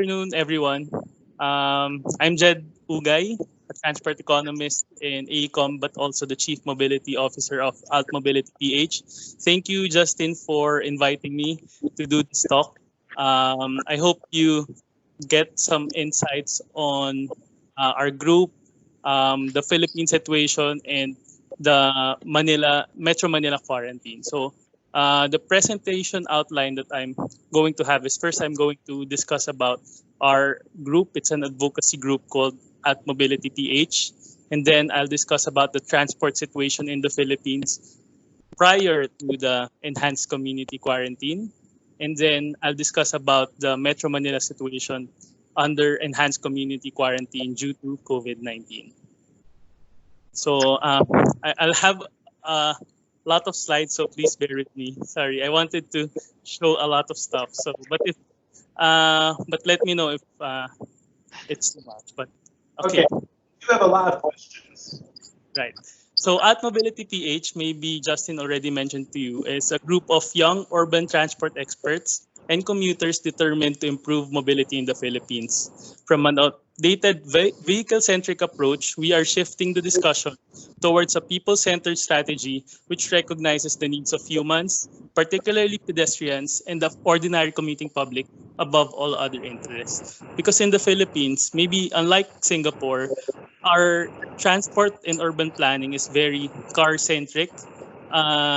afternoon, everyone. I'm Jedd Ugay, a transport economist in AECOM, but also the Chief Mobility Officer of Alt Mobility PH. Thank you, Justin, for inviting me to do this talk. I hope you get some insights on our group, the Philippine situation, and the Metro Manila quarantine. So the presentation outline that I'm going to have is first I'm going to discuss about our group. It's an advocacy group called At Mobility PH. And then I'll discuss about the transport situation in the Philippines prior to the enhanced community quarantine. And then I'll discuss about the Metro Manila situation under enhanced community quarantine due to COVID-19. So I'll have a lot of slides, so please bear with me. Sorry, I wanted to show a lot of stuff. So, but let me know if it's too much. But okay. You have a lot of questions. Right. So at Mobility PH, maybe Justin already mentioned to you, is a group of young urban transport experts and commuters determined to improve mobility in the Philippines. From an outdated vehicle-centric approach, we are shifting the discussion towards a people-centered strategy which recognizes the needs of humans, particularly pedestrians and the ordinary commuting public above all other interests. Because in the Philippines, maybe unlike Singapore, our transport and urban planning is very car-centric.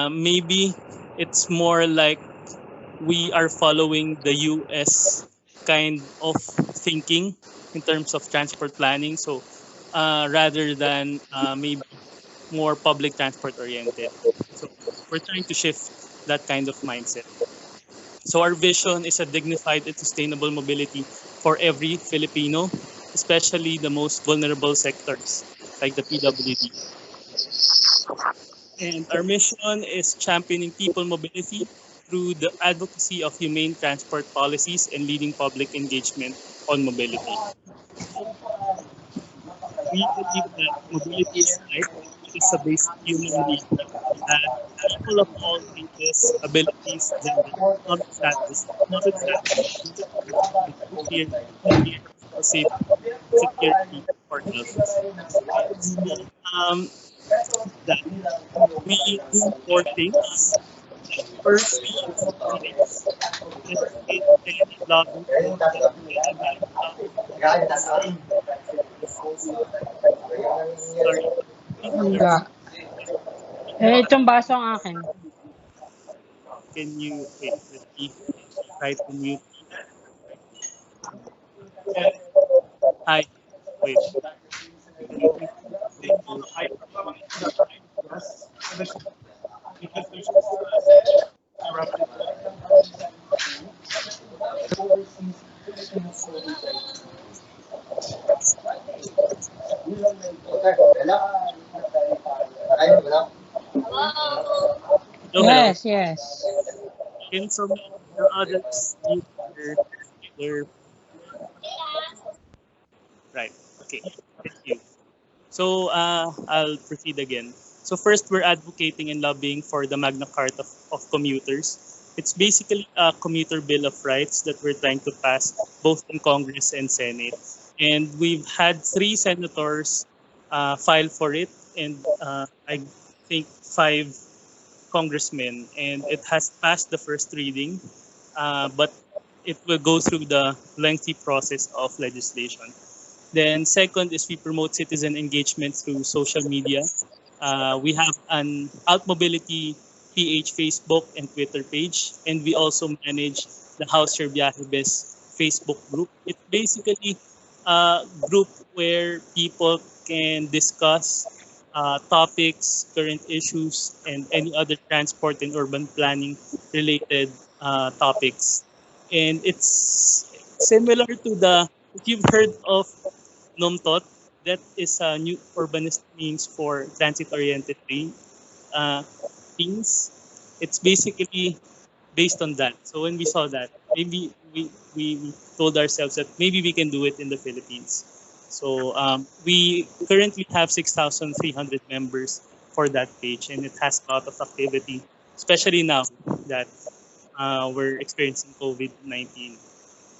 Maybe it's more like we are following the US kind of thinking in terms of transport planning. So rather than maybe more public transport oriented. So we're trying to shift that kind of mindset. So our vision is a dignified and sustainable mobility for every Filipino, especially the most vulnerable sectors like the PWD. And our mission is championing people mobility through the advocacy of humane transport policies and leading public engagement on mobility. We believe that mobility is right. It is a basic human need that people of all ages, abilities, gender, economic status, security, or health. So, that we do four things. First, we use educate and lobby Wala. Itong baso ang akin. Can you wait? Let me try to mute. Hi. Wait. Hello. Yes. Can some of the others mute their right? Okay. Thank you. So I'll proceed again. So first, we're advocating and lobbying for the Magna Carta of commuters. It's basically a commuter bill of rights that we're trying to pass both in Congress and Senate. And we've had 3 senators file for it, and I think 5 congressmen, and it has passed the first reading, but it will go through the lengthy process of legislation. Then second is we promote citizen engagement through social media. We have an Out Mobility PH Facebook and Twitter page, and we also manage the House Your Biyahe Best Facebook group. It's basically a group where people can discuss topics, current issues, and any other transport and urban planning related topics. And it's similar to if you've heard of NOMTOT, that is a new urbanist means for transit-oriented things. It's basically based on that. So when we saw that, maybe we told ourselves that maybe we can do it in the Philippines. So we currently have 6,300 members for that page, and it has a lot of activity, especially now that we're experiencing COVID-19.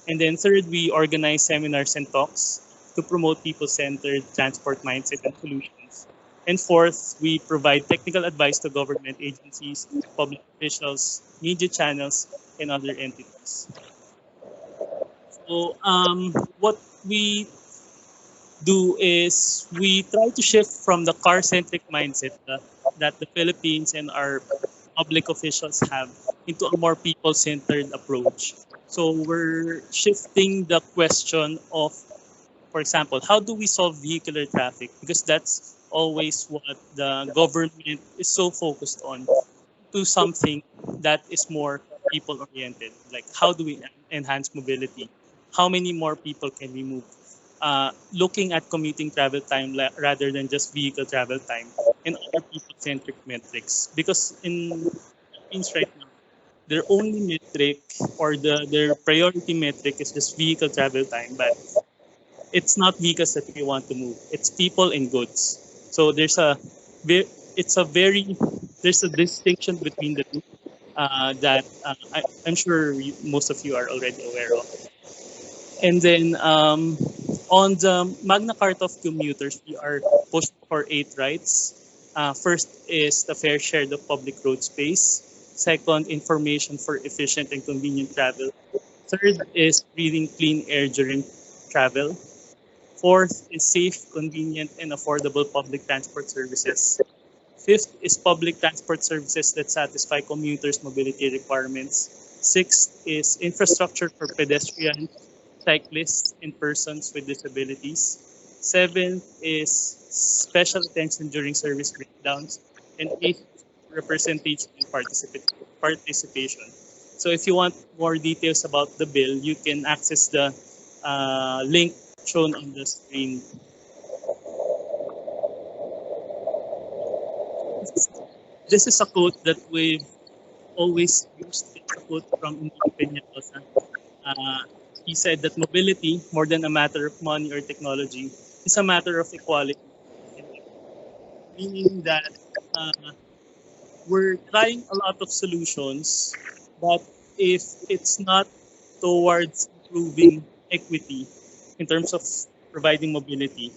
And then third, we organize seminars and talks to promote people-centered transport mindset and solutions. And fourth, we provide technical advice to government agencies, public officials, media channels, and other entities. So what we do is we try to shift from the car-centric mindset that the Philippines and our public officials have into a more people-centered approach. So we're shifting the question of, for example, how do we solve vehicular traffic? Because that's always what the government is so focused on, to something that is more people oriented. Like, how do we enhance mobility? How many more people can we move? Looking at commuting travel time rather than just vehicle travel time and other people-centric metrics. Because in Philippines right now, their only metric or their priority metric is just vehicle travel time, but it's not vehicles that we want to move. It's people and goods. So it's a very there's a distinction between the two that I'm sure most of you are already aware of. And then on the Magna Carta of commuters, we are pushing for 8 rights. First is the fair share of public road space. Second, information for efficient and convenient travel. Third is breathing clean air during travel. Fourth is safe, convenient, and affordable public transport services. Fifth is public transport services that satisfy commuters' mobility requirements. Sixth is infrastructure for pedestrians, cyclists, and persons with disabilities. Seventh is special attention during service breakdowns. And eighth, representation and participation. So if you want more details about the bill, you can access the link shown on the screen. This is a quote that we've always used. It's a quote from Enrique Peñalosa. He said that mobility, more than a matter of money or technology, is a matter of equality. Meaning that we're trying a lot of solutions, but if it's not towards improving equity in terms of providing mobility,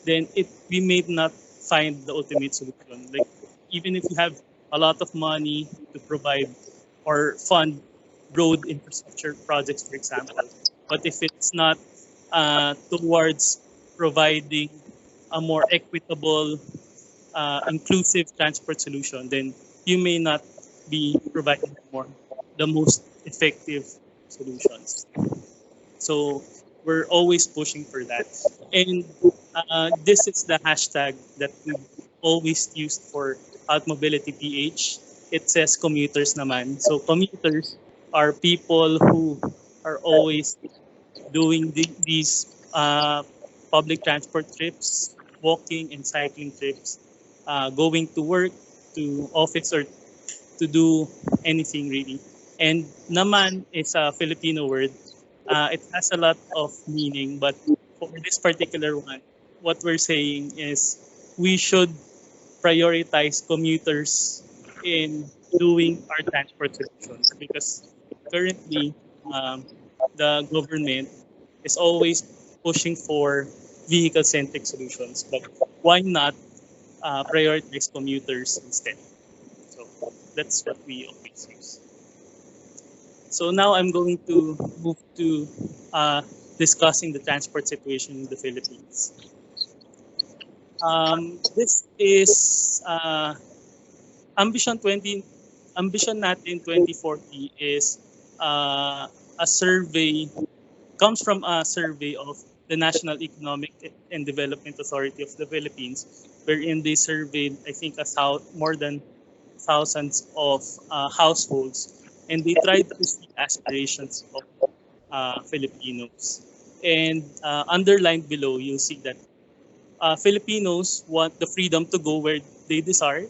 then we may not find the ultimate solution. Like, even if you have a lot of money to provide or fund road infrastructure projects, for example, but if it's not towards providing a more equitable, inclusive transport solution, then you may not be providing the most effective solutions. So we're always pushing for that. And this is the hashtag that we always used for Outmobility PH. It says commuters naman. So commuters are people who are always doing these public transport trips, walking and cycling trips, going to work, to office, or to do anything really. And naman is a Filipino word. It has a lot of meaning, but for this particular one, what we're saying is we should prioritize commuters in doing our transport solutions, because currently the government is always pushing for vehicle-centric solutions. But why not prioritize commuters instead? So that's what we always use. So now I'm going to move to discussing the transport situation in the Philippines. This is Ambition 20 Ambition natin 2040 is a survey, comes from a survey of the National Economic and Development Authority of the Philippines, wherein they surveyed, I think, more than thousands of households, and they tried to see aspirations of Filipinos. And underlined below, you'll see that Filipinos want the freedom to go where they desire,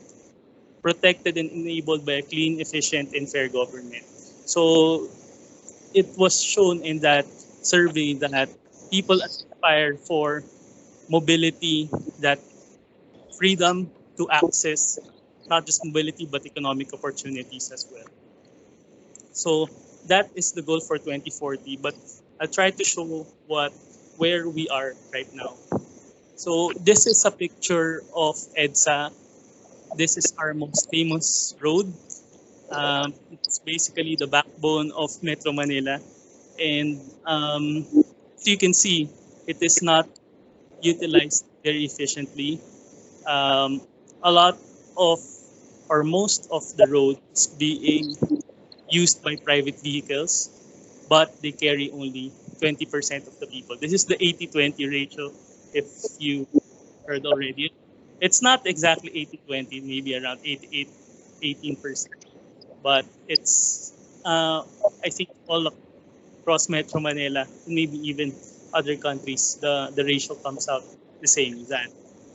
protected and enabled by a clean, efficient, and fair government. So it was shown in that survey that people aspire for mobility, that freedom to access not just mobility but economic opportunities as well. So that is the goal for 2040. But I'll try to show where we are right now. So this is a picture of EDSA. This is our most famous road. It's basically the backbone of Metro Manila. And as you can see, it is not utilized very efficiently. Um, a lot of or most of the roads being used by private vehicles, but they carry only 20% of the people. This is the 80-20 ratio, if you heard already. It's not exactly 80-20, maybe around 88, 18%, but it's, I think, all across Metro Manila, maybe even other countries, the ratio comes out the same, that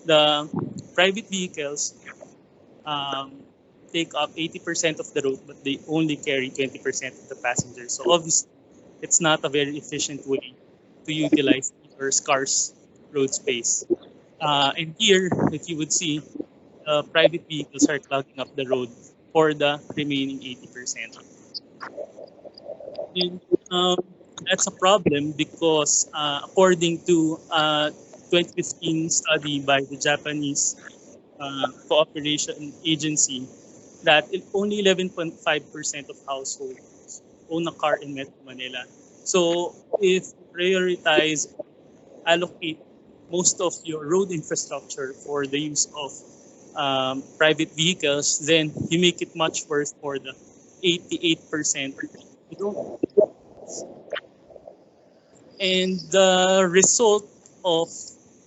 the private vehicles um, take up 80% of the road, but they only carry 20% of the passengers. So obviously, it's not a very efficient way to utilize your scarce road space. And here, if you would see, private vehicles are clogging up the road for the remaining 80%. And that's a problem because according to a 2015 study by the Japanese cooperation agency, that only 11.5% of households own a car in Metro Manila. So if you prioritize, allocate most of your road infrastructure for the use of private vehicles, then you make it much worse for the 88% who don't. And the result of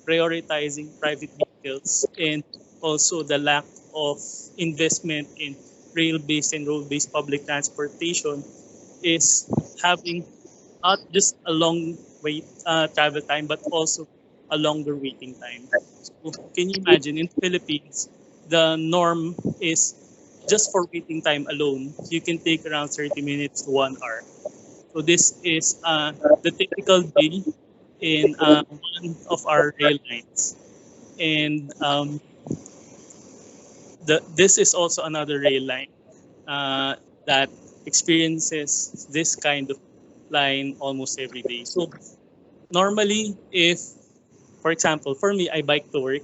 prioritizing private vehicles and also the lack of investment in rail-based and road-based public transportation is having not just a long wait travel time, but also a longer waiting time. So can you imagine in the Philippines, the norm is just for waiting time alone, you can take around 30 minutes to 1 hour. So this is the typical day in one of our rail lines. And this is also another rail line that experiences this kind of line almost every day. So normally, if, for example, for me, I bike to work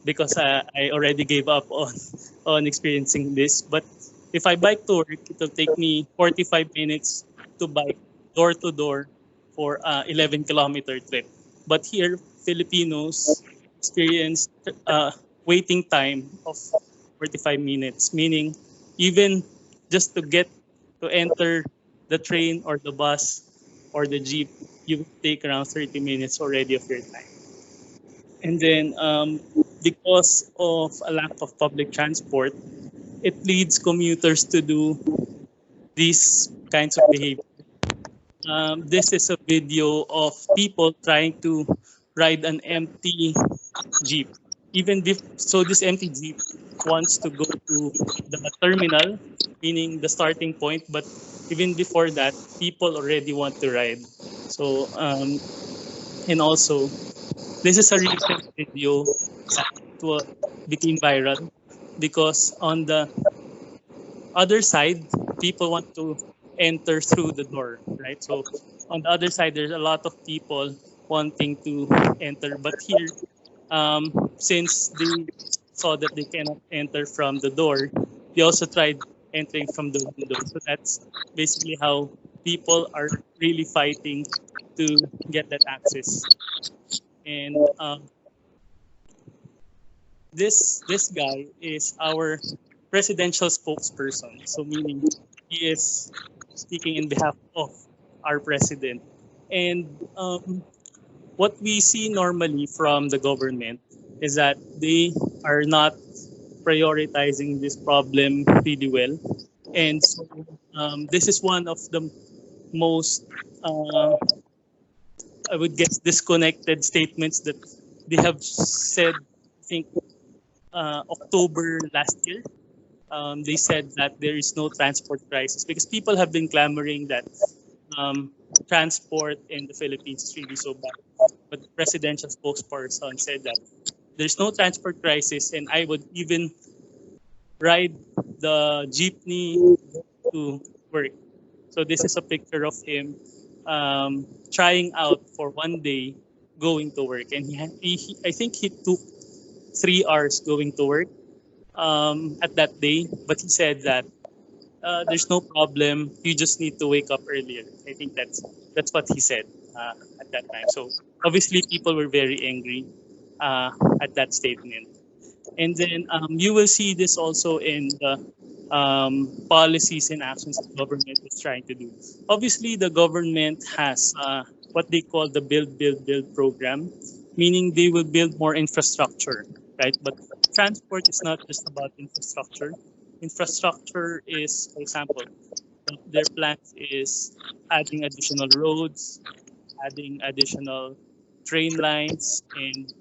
because I already gave up on experiencing this. But if I bike to work, it will take me 45 minutes to bike door to door for 11-kilometer trip. But here, Filipinos experience waiting time of 45 minutes, meaning even just to get to enter the train or the bus or the jeep, you take around 30 minutes already of your time. And then because of a lack of public transport, it leads commuters to do these kinds of behavior. This is a video of people trying to ride an empty jeep. So this empty jeep wants to go to the terminal, meaning the starting point. But even before that, people already want to ride. So and also, this is a recent video that became viral because on the other side, people want to enter through the door, right? So on the other side, there's a lot of people wanting to enter, but here, since they saw that they cannot enter from the door, they also tried entering from the window. So that's basically how people are really fighting to get that access. And this guy is our presidential spokesperson. So meaning he is speaking in behalf of our president. And what we see normally from the government is that they are not prioritizing this problem really well. And so this is one of the most, I would guess, disconnected statements that they have said, I think, October last year. They said that there is no transport crisis because people have been clamoring that transport in the Philippines is really so bad. But the presidential spokesperson said that there's no transport crisis, and I would even ride the jeepney to work. So this is a picture of him trying out for one day going to work, and I think he took 3 hours going to work at that day, but he said that there's no problem. You just need to wake up earlier. I think that's what he said at that time. So obviously, people were very angry at that statement. And then you will see this also in the policies and actions the government is trying to do. Obviously, the government has what they call the build program, meaning they will build more infrastructure, right? But transport is not just about infrastructure. Infrastructure is, for example, their plans is adding additional roads, adding additional train lines, and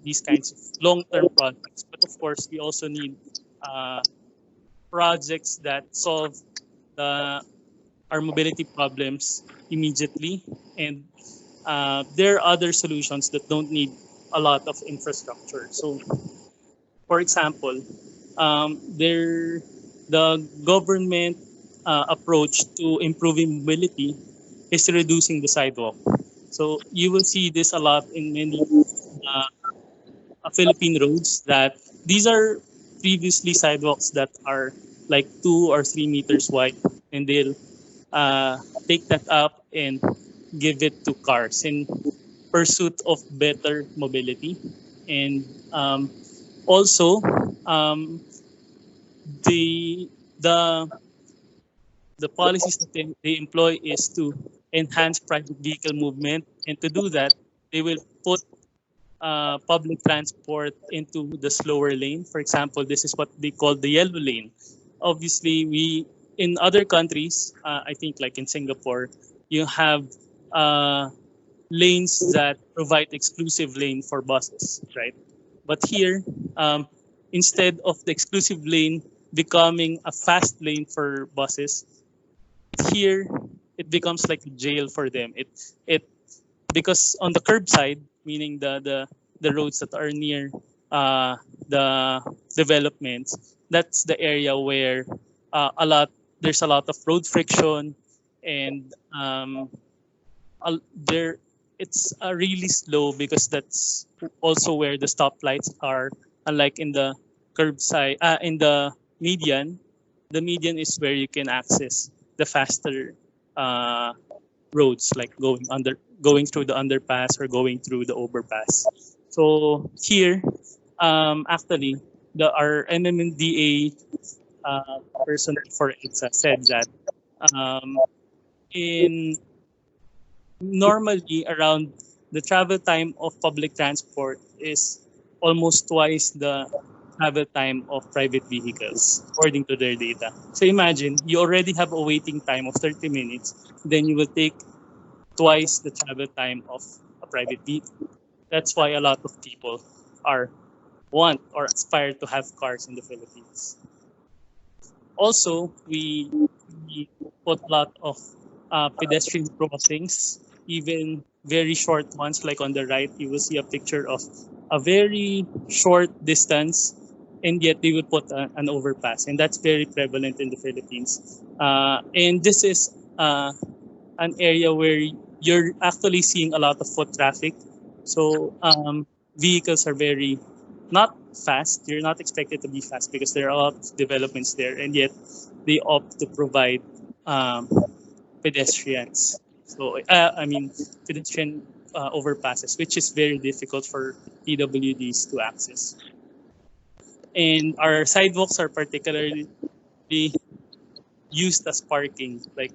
these kinds of long-term projects. But of course, we also need uh, projects that solve the, our mobility problems immediately. And there are other solutions that don't need a lot of infrastructure. So, for example, the government approach to improving mobility is reducing the sidewalk. So you will see this a lot in many uh, Philippine roads, that these are previously sidewalks that are like 2 or 3 meters wide, and they'll take that up and give it to cars in pursuit of better mobility. And also, um, the the the policies that they employ is to enhance private vehicle movement, and to do that, they will put public transport into the slower lane. For example, this is what they call the yellow lane. Obviously, we in other countries, I think like in Singapore, you have uh, lanes that provide exclusive lane for buses, right? But here, um, instead of the exclusive lane becoming a fast lane for buses, here it becomes like a jail for them. It because on the curbside, meaning the roads that are near the developments, that's the area where a lot there's a lot of road friction, and there it's really slow because that's also where the stoplights are. Unlike in the curbside, in the median is where you can access the faster uh, roads, like going through the underpass or going through the overpass. So here, actually, our MMDA person for EDSA said that um, in normally around the travel time of public transport is almost twice the travel time of private vehicles, according to their data. So imagine you already have a waiting time of 30 minutes, then you will take twice the travel time of a private vehicle. That's why a lot of people are want or aspire to have cars in the Philippines. Also, we put a lot of pedestrian crossings, even very short ones. Like on the right, you will see a picture of a very short distance, and yet they will put an overpass, and that's very prevalent in the Philippines. And this is an area where you're actually seeing a lot of foot traffic. So vehicles are very not fast. You're not expected to be fast because there are a lot of developments there, and yet they opt to provide um, pedestrians. So I mean pedestrian overpasses, which is very difficult for PWDs to access. And our sidewalks are particularly used as parking. Like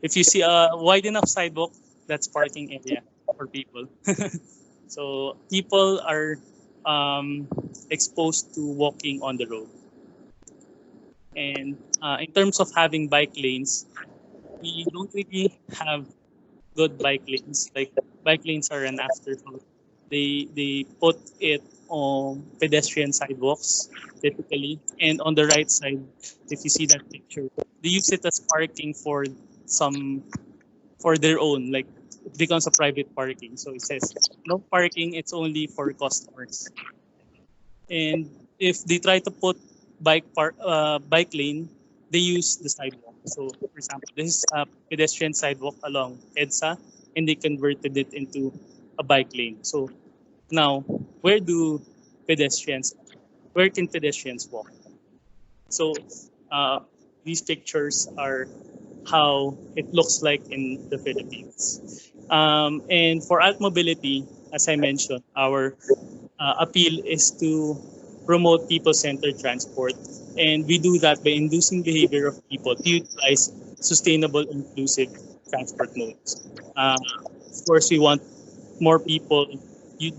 if you see a wide enough sidewalk, that's parking area for people. So people are exposed to walking on the road. And in terms of having bike lanes, we don't really have good bike lanes. Like bike lanes are an afterthought. They put it on pedestrian sidewalks typically, and on the right side, if you see that picture, they use it as parking some for their own. Like it becomes a private parking. So it says no parking. It's only for customers. And if they try to put bike lane, they use the sidewalk. So, for example, this is a pedestrian sidewalk along EDSA, and they converted it into a bike lane. So now, pedestrians, where can pedestrians walk? So uh, these pictures are how it looks like in the Philippines. And for alt mobility, as I mentioned, our appeal is to promote people-centered transport. And we do that by inducing behavior of people to utilize sustainable, inclusive transport modes. Of course, we want more people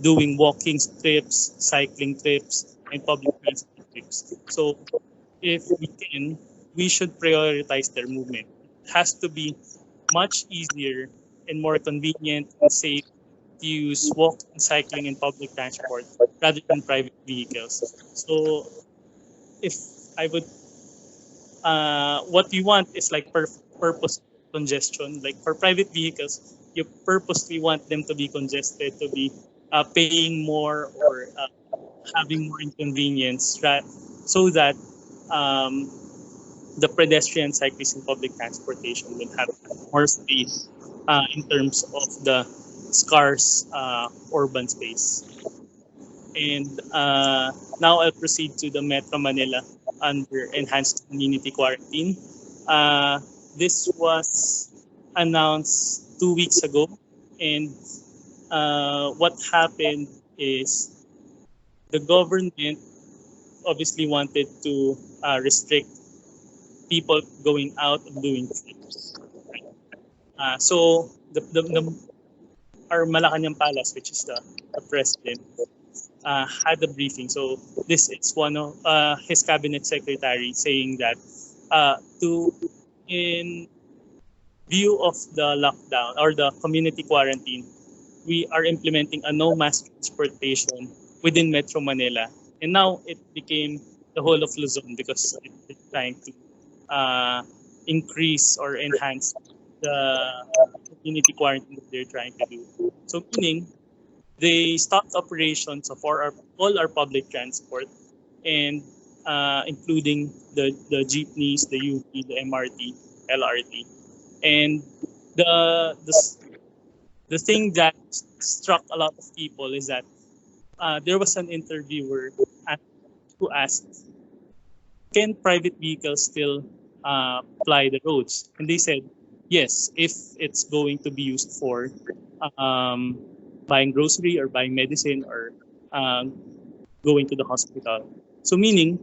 doing walking trips, cycling trips, and public transport trips. So if we can, we should prioritize their movement. It has to be much easier and more convenient and safe to use walking, cycling, and public transport rather than private vehicles. So if I would, what we want is like purpose congestion. Like for private vehicles, you purposely want them to be congested, to be paying more or having more inconvenience, right? So that um, the pedestrian, cyclists, and public transportation will have more space in terms of the scarce urban space. And now I'll proceed to the Metro Manila under enhanced community quarantine. Uh, this was announced 2 weeks ago, and what happened is the government obviously wanted to restrict people going out and doing trips. So our Malacanang Palace, which is the president, had a briefing. So this is one of his cabinet secretary saying that to in view of the lockdown or the community quarantine, we are implementing a no mask transportation within Metro Manila, and now it became the whole of Luzon because it's trying to increase or enhance the community quarantine that they're trying to do. So meaning they stopped operations of all our public transport and including the jeepneys, the UP, the MRT, LRT. And the, the the thing that struck a lot of people is that there was an interviewer who asked, "Can private vehicles still ply the roads?" And they said, "Yes, if it's going to be used for um, buying grocery or buying medicine or um, going to the hospital." So meaning,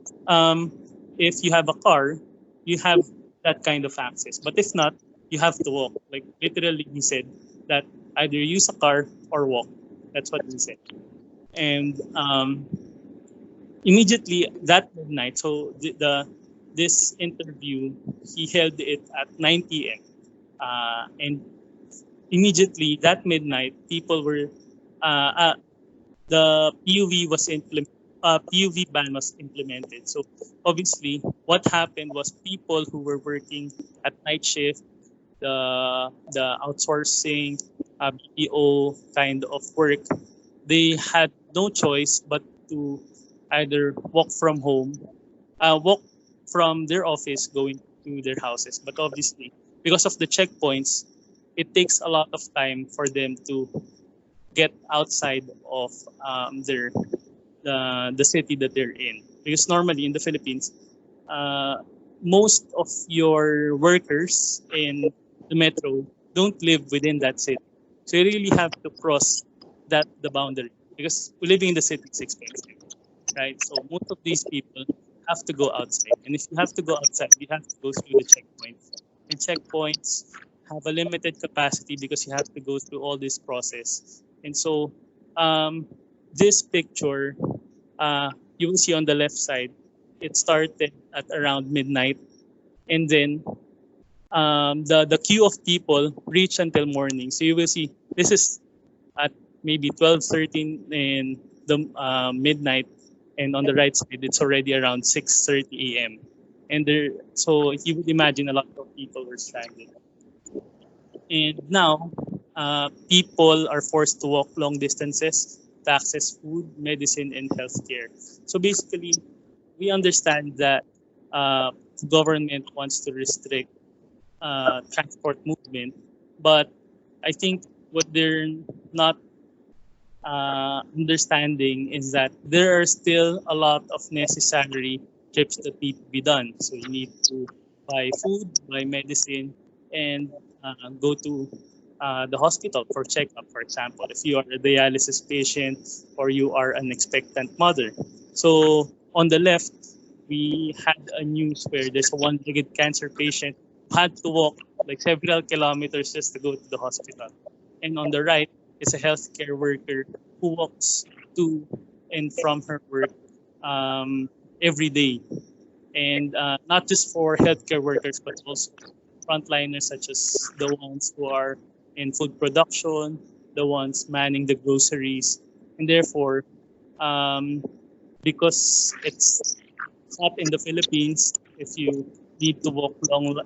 if you have a car, you have that kind of access. But if not, you have to walk. Like literally, he said that either use a car or walk. That's what he said. And immediately that midnight, so this interview, he held it at 9 p.m. And immediately that midnight, people were the PUV ban was implemented. So obviously, what happened was people who were working at night shift, the outsourcing, BPO kind of work, they had no choice but to either walk from their office going to their houses. But obviously, because of the checkpoints, it takes a lot of time for them to get outside of the city that they're in. Because normally in the Philippines, uh, most of your workers in the metro don't live within that city. So you really have to cross the boundary because living in the city is expensive, right? So most of these people have to go outside, and if you have to go outside, you have to go through the checkpoints. And checkpoints have a limited capacity because you have to go through all this process. And so um, this picture, you will see on the left side, it started at around midnight, and then the queue of people reached until morning. So you will see this is at maybe 12:13 in the midnight, and on the right side it's already around 6:30 a.m. And so you would imagine a lot of people were stranded. And now people are forced to walk long distances to access food, medicine, and healthcare. So basically, we understand that government wants to restrict transport movement. But I think what they're not understanding is that there are still a lot of necessary trips that need to be done. So you need to buy food, buy medicine, and go to the hospital for checkup, for example, if you are a dialysis patient or you are an expectant mother. So on the left, we had a news where there's a one-legged cancer patient who had to walk like several kilometers just to go to the hospital. And on the right is a healthcare worker who walks to and from her work every day. And not just for healthcare workers, but also frontliners such as the ones who are in food production, the ones manning the groceries. And therefore, um, because it's hot in the Philippines, if you need to walk long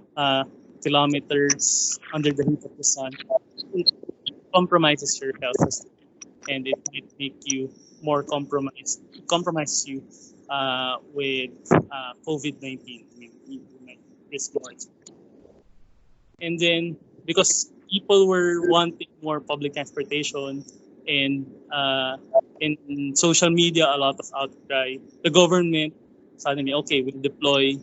kilometers under the heat of the sun, it compromises your health as well, and it might make you more compromise you with COVID-19. I mean, you might risk more. And then because people were wanting more public transportation and in social media, a lot of outcry, the government suddenly, okay, we'll deploy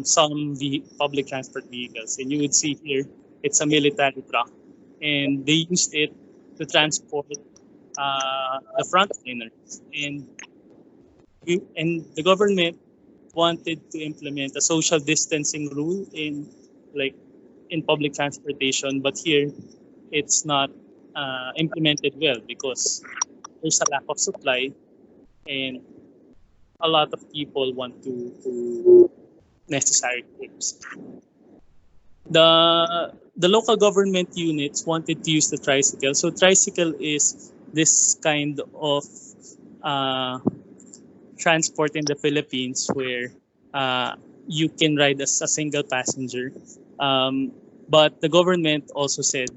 some public transport vehicles. And you would see here, it's a military truck. And they used it to transport the frontliners. And the government wanted to implement a social distancing rule like in public transportation, but here it's not implemented well because there's a lack of supply and a lot of people want to necessary trips. The local government units wanted to use the tricycle. So tricycle is this kind of uh, transport in the Philippines where you can ride as a single passenger. But the government also said,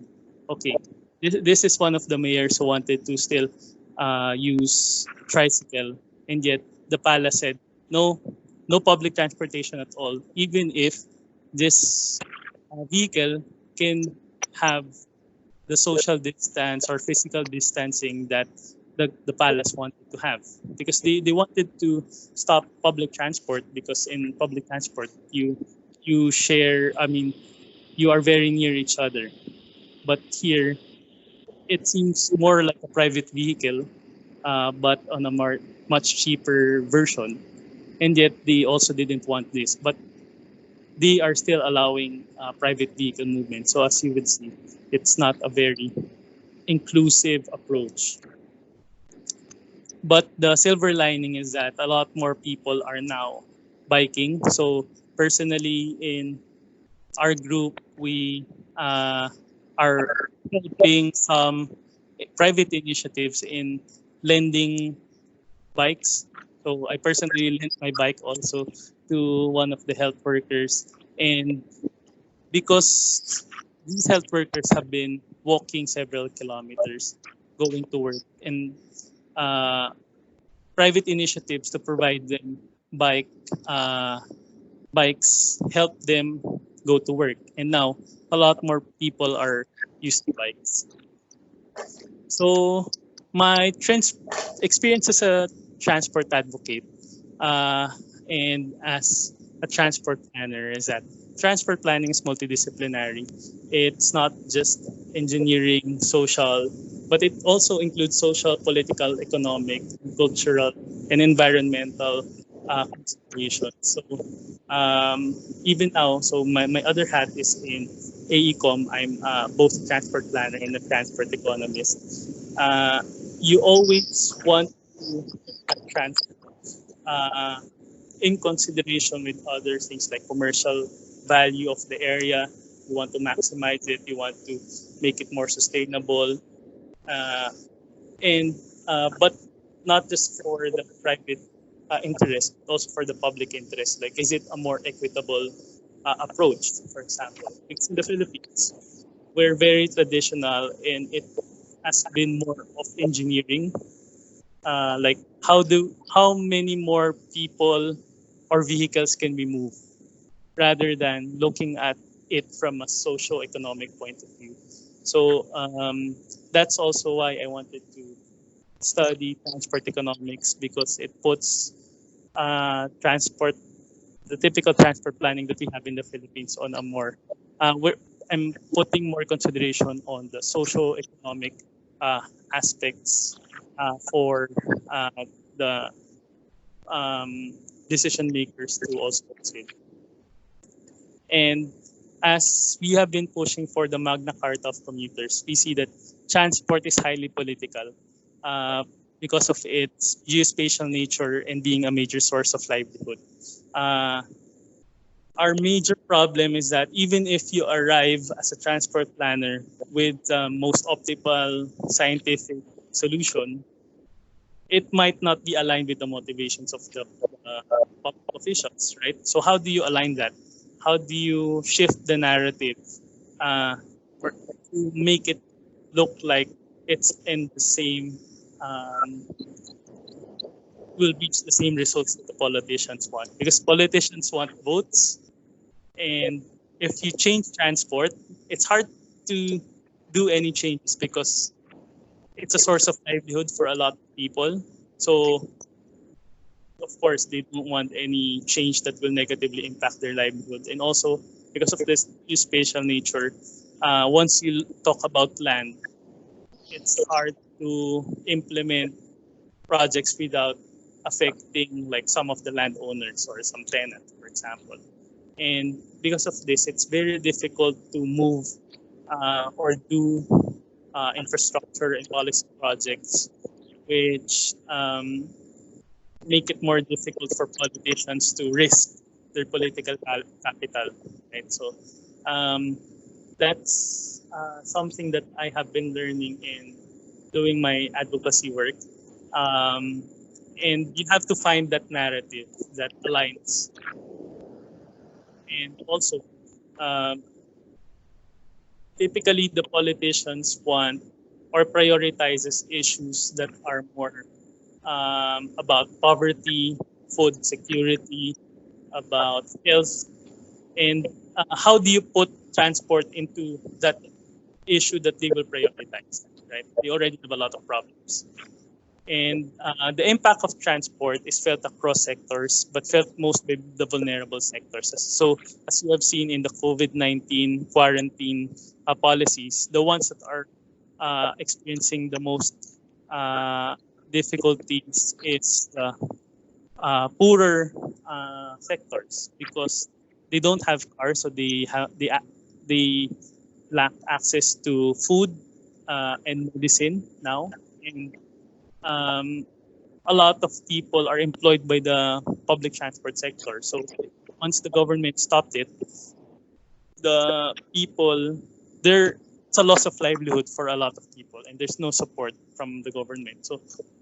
okay, this is one of the mayors who wanted to still use tricycle, and yet the palace said no, no public transportation at all, even if this vehicle can have the social distance or physical distancing that the palace wanted to have, because they wanted to stop public transport, because in public transport you share, I mean, you are very near each other, but here it seems more like a private vehicle, but on a much cheaper version, and yet they also didn't want this, but they are still allowing private vehicle movement. So as you would see, it's not a very inclusive approach. But the silver lining is that a lot more people are now biking. So personally, in our group, we are helping some private initiatives in lending bikes. So I personally lent my bike also to one of the health workers, and because these health workers have been walking several kilometers going to work, and uh, private initiatives to provide them bike uh, bikes help them go to work, and now a lot more people are used to bikes. So my experience as a transport advocate uh, and as a transport planner is that transport planning is multidisciplinary. It's not just engineering, social, but it also includes social, political, economic, cultural, and environmental considerations. So even now, so my other hat is in AECOM. I'm both a transport planner and a transport economist. You always want to transport uh, in consideration with other things like commercial value of the area. You want to maximize it. You want to make it more sustainable, uh, and but not just for the private interest, but also for the public interest. Like, is it a more equitable approach? For example, because in the Philippines, we're very traditional, and it has been more of engineering. Like, how many more people or vehicles can be moved, rather than looking at it from a socio-economic point of view. So that's also why I wanted to study transport economics, because it puts transport, the typical transport planning that we have in the Philippines, on a more, I'm putting more consideration on the socio-economic uh, aspects for the decision makers to also consider. And as we have been pushing for the Magna Carta of commuters, we see that transport is highly political because of its geospatial nature and being a major source of livelihood. Uh, our major problem is that even if you arrive as a transport planner with the most optimal scientific solution, it might not be aligned with the motivations of the public officials, right? So how do you align that? How do you shift the narrative uh, to make it look like it's in the same, um, will reach the same results that the politicians want? Because politicians want votes, and if you change transport, it's hard to do any changes because it's a source of livelihood for a lot of people. So of course, they don't want any change that will negatively impact their livelihood. And also, because of this spatial nature, once you talk about land, it's hard to implement projects without affecting like some of the landowners or some tenants, for example. And because of this, it's very difficult to move or do infrastructure and policy projects which make it more difficult for politicians to risk their political capital, right? So um, that's something that I have been learning in doing my advocacy work. Um, and you have to find that narrative that aligns. And also, um, typically the politicians want or prioritizes issues that are more about poverty, food security, about health, and how do you put transport into that issue that they will prioritize, right? They already have a lot of problems. And the impact of transport is felt across sectors, but felt most by the vulnerable sectors. So, as you have seen in the COVID-19 quarantine policies, the ones that are experiencing the most difficulties is the poorer sectors because they don't have cars, so they lack access to food and medicine now, and um, a lot of people are employed by the public transport sector. So once the government stopped it, the people there, it's a loss of livelihood for a lot of people, and there's no support from the government. So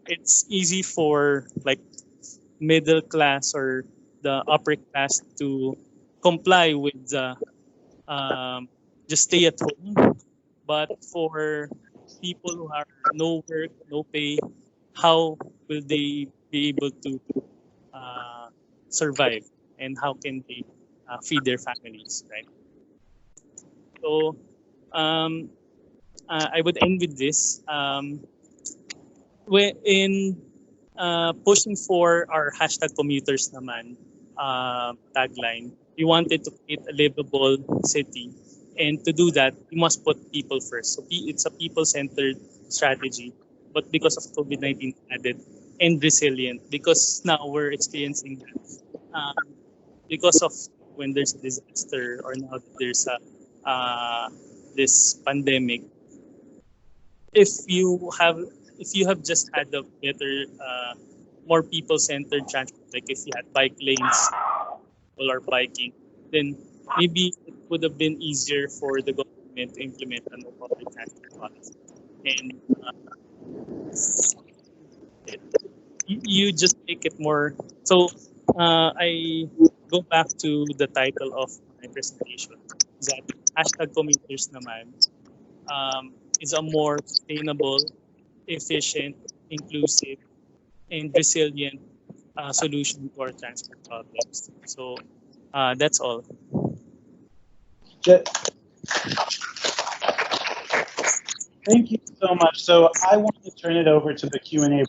it's easy for like middle class or the upper class to comply with the just stay at home. But for people who have no work, no pay, how will they be able to uh, survive, and how can they feed their families, right? So um, I would end with this. In pushing for our hashtag commuters naman tagline, we wanted to create a livable city. And to do that, we must put people first. So it's a people-centered strategy. But because of COVID-19 added, and resilient, because now we're experiencing that. Because of when there's a disaster or now that there's a this pandemic, if you have if you have just had a better more people centered transport, like if you had bike lanes, people are biking, then maybe it would have been easier for the government to implement a no public transport policy. And it, you just make it more. So I go back to the title of my presentation, that hashtag commuters naman is a more sustainable, efficient, inclusive, and resilient solution to our transport problems. So that's all. Jedd, thank you so much. So I want to turn it over to the Q&A